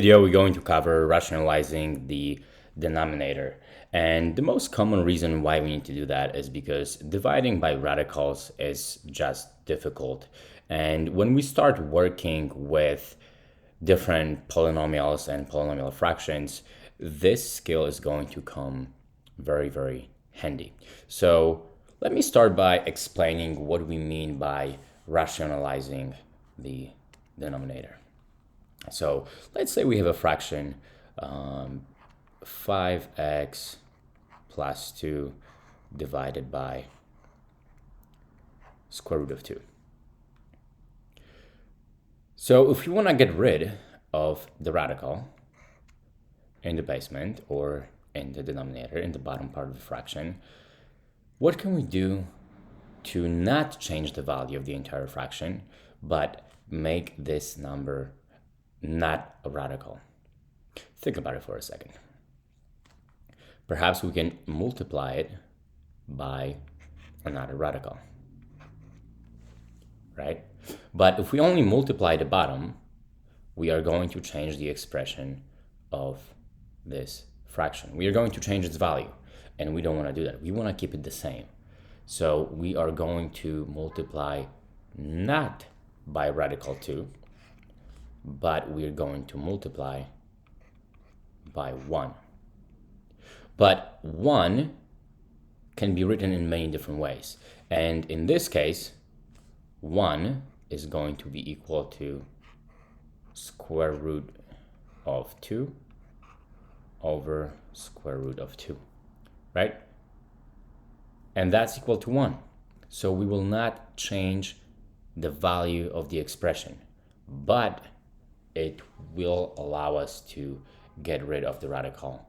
Video we're going to cover rationalizing the denominator, and the most common reason why we need to do that is because dividing by radicals is just difficult. And when we start working with different polynomials and polynomial fractions, this skill is going to come very handy. So let me start by explaining what we mean by rationalizing the denominator. So let's say we have a fraction 5x plus 2 divided by square root of 2. So if you want to get rid of the radical in the basement or in the denominator, in the bottom part of the fraction, what can we do to not change the value of the entire fraction, but make this number not a radical? Think about it for a second. Perhaps we can multiply it by another radical, right? But if we only multiply the bottom, we are going to change the expression of this fraction. We are going to change its value, and we don't want to do that. We want to keep it the same. So we are going to multiply not by radical 2, but we're going to multiply by 1. But 1 can be written in many different ways. And in this case, 1 is going to be equal to square root of 2 over square root of 2, right? And that's equal to 1. So we will not change the value of the expression, but it will allow us to get rid of the radical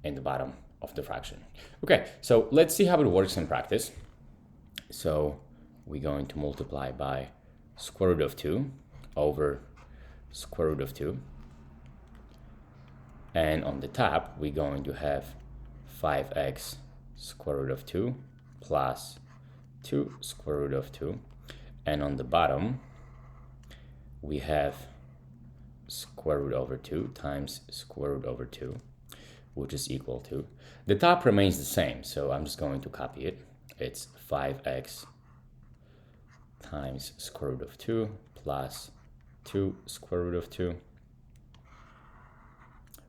in the bottom of the fraction. Okay, so let's see how it works in practice. So we're going to multiply by square root of 2 over square root of 2. And on the top, we're going to have 5x square root of 2 plus 2 square root of 2. And on the bottom, we have square root over 2 times square root over 2, which is equal to, the top remains the same, so I'm just going to copy it. It's 5x times square root of 2 plus 2 square root of 2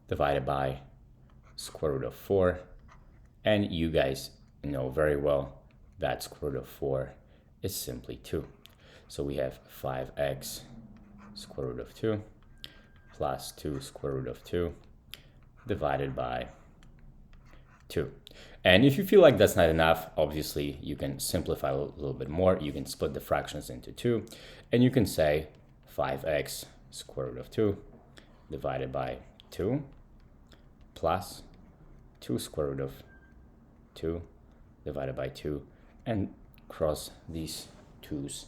divided by square root of 4. And you guys know very well that square root of 4 is simply 2. So we have 5x square root of 2 plus 2 square root of 2 divided by 2. And if you feel like that's not enough, obviously you can simplify a little bit more. You can split the fractions into 2, and you can say 5x square root of 2 divided by 2 plus 2 square root of 2 divided by 2, and cross these 2's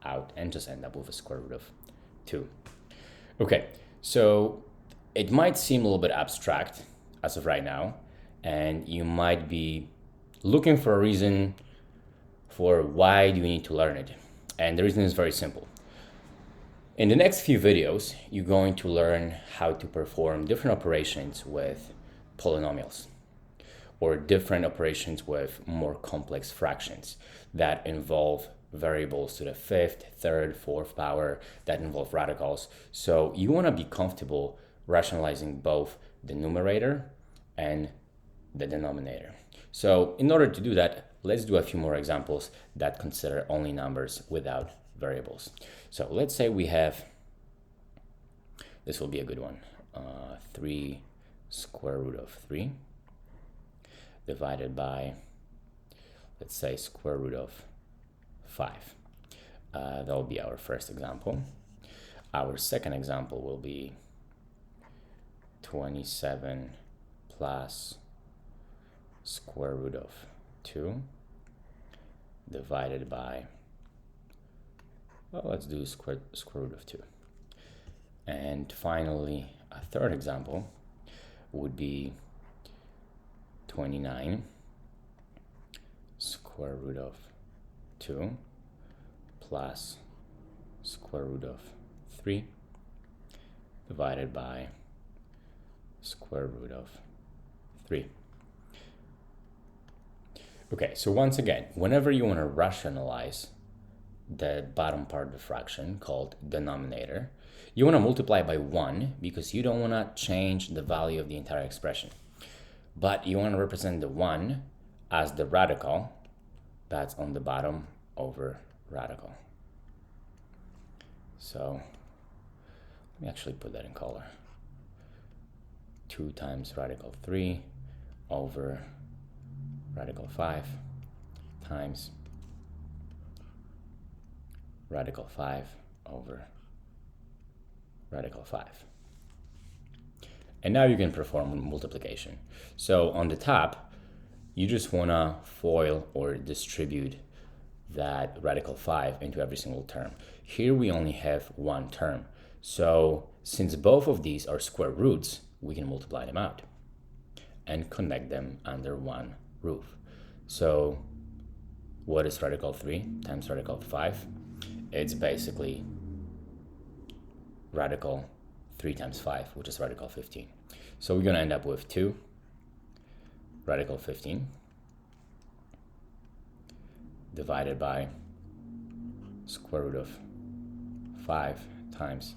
out and just end up with a square root of 2. Okay, so it might seem a little bit abstract as of right now, and you might be looking for a reason for why do you need to learn it. And the reason is very simple. In the next few videos, you're going to learn how to perform different operations with polynomials, or different operations with more complex fractions that involve variables to the 5th, 3rd, 4th power, that involve radicals. So you want to be comfortable rationalizing both the numerator and the denominator. So in order to do that, let's do a few more examples that consider only numbers without variables. So let's say we have, this will be a good one, 3 square root of 3 divided by, let's say, square root of 5. That will be our first example. Our second example will be 27 plus square root of 2 divided by, well, let's do square root of 2. And finally, a third example would be 29 square root of 2 plus square root of 3 divided by square root of 3. Okay, so once again, whenever you want to rationalize the bottom part of the fraction called denominator, you want to multiply by 1 because you don't want to change the value of the entire expression. But you want to represent the 1 as the radical that's on the bottom over radical. So let me actually put that in color. 2 times radical 3 over radical 5 times radical 5 over radical 5. And now you can perform multiplication. So on the top, you just want to FOIL or distribute that radical 5 into every single term. Here we only have one term. So since both of these are square roots, we can multiply them out and connect them under one roof. So what is radical 3 times radical 5? It's basically radical 3 times 5, which is radical 15. So we're going to end up with 2 radical 15 divided by square root of 5 times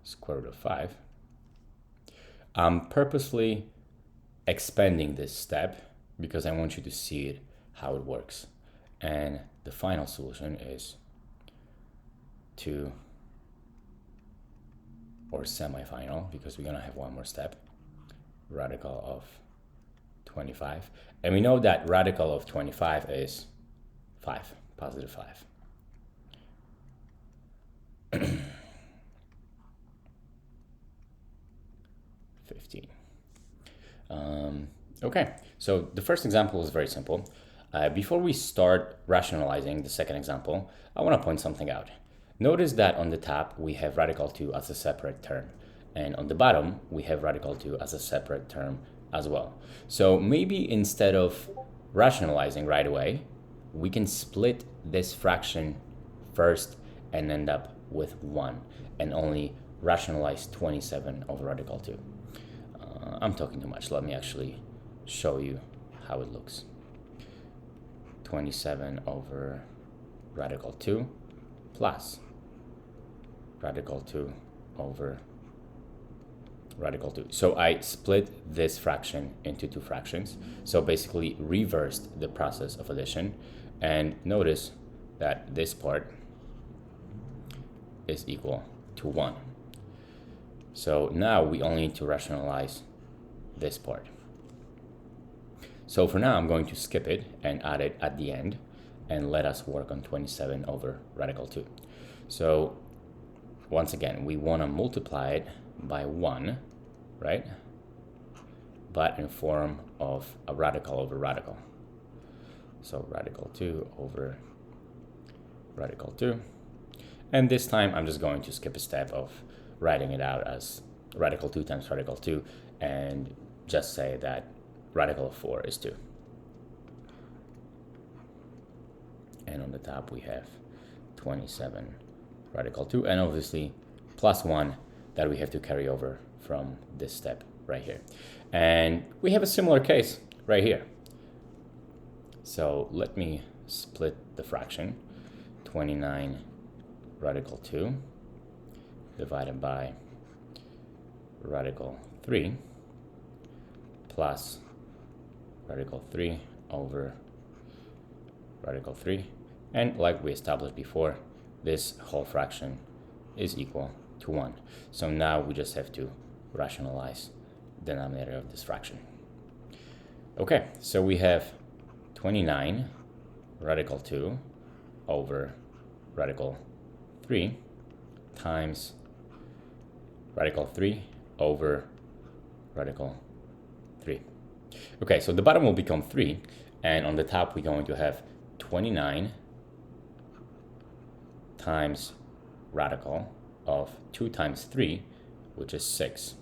square root of 5. I'm purposely expanding this step because I want you to see it, how it works. And the final solution is 2, or semifinal, because we're going to have one more step, radical of 25. And we know that radical of 25 is 5, positive 5. Okay, so the first example is very simple. Before we start rationalizing the second example, I want to point something out. Notice that on the top we have radical 2 as a separate term, and on the bottom we have radical 2 as a separate term as well. So maybe instead of rationalizing right away, we can split this fraction first and end up with 1 and only rationalize 27 over radical 2. I'm talking too much. Let me actually show you how it looks. 27 over radical 2 plus radical 2 over radical 2. So I split this fraction into two fractions. So basically reversed the process of addition. And notice that this part is equal to 1. So now we only need to rationalize this part. So for now, I'm going to skip it and add it at the end and let us work on 27 over radical 2. So once again, we want to multiply it by 1, right? But in form of a radical over radical. So radical 2 over radical 2. And this time, I'm just going to skip a step of writing it out as radical 2 times radical 2 and just say that radical of 4 is 2. And on the top we have 27 radical 2, and obviously plus 1 that we have to carry over from this step right here. And we have a similar case right here. So let me split the fraction. 29 radical 2 divided by radical 3 plus radical 3 over radical 3. And like we established before, this whole fraction is equal to 1. So now we just have to rationalize the denominator of this fraction. Okay, so we have 29 radical 2 over radical 3 times radical 3 over radical 3. Okay, so the bottom will become 3, and on the top we're going to have 29 times radical of 2 times 3, which is 6.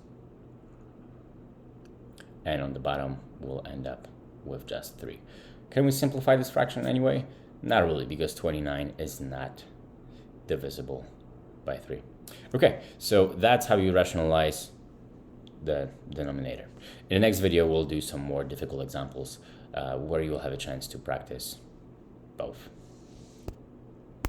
And on the bottom we'll end up with just 3. Can we simplify this fraction anyway? Not really, because 29 is not divisible by 3. Okay, so that's how you rationalize the denominator. In the next video, we'll do some more difficult examples where you will have a chance to practice both.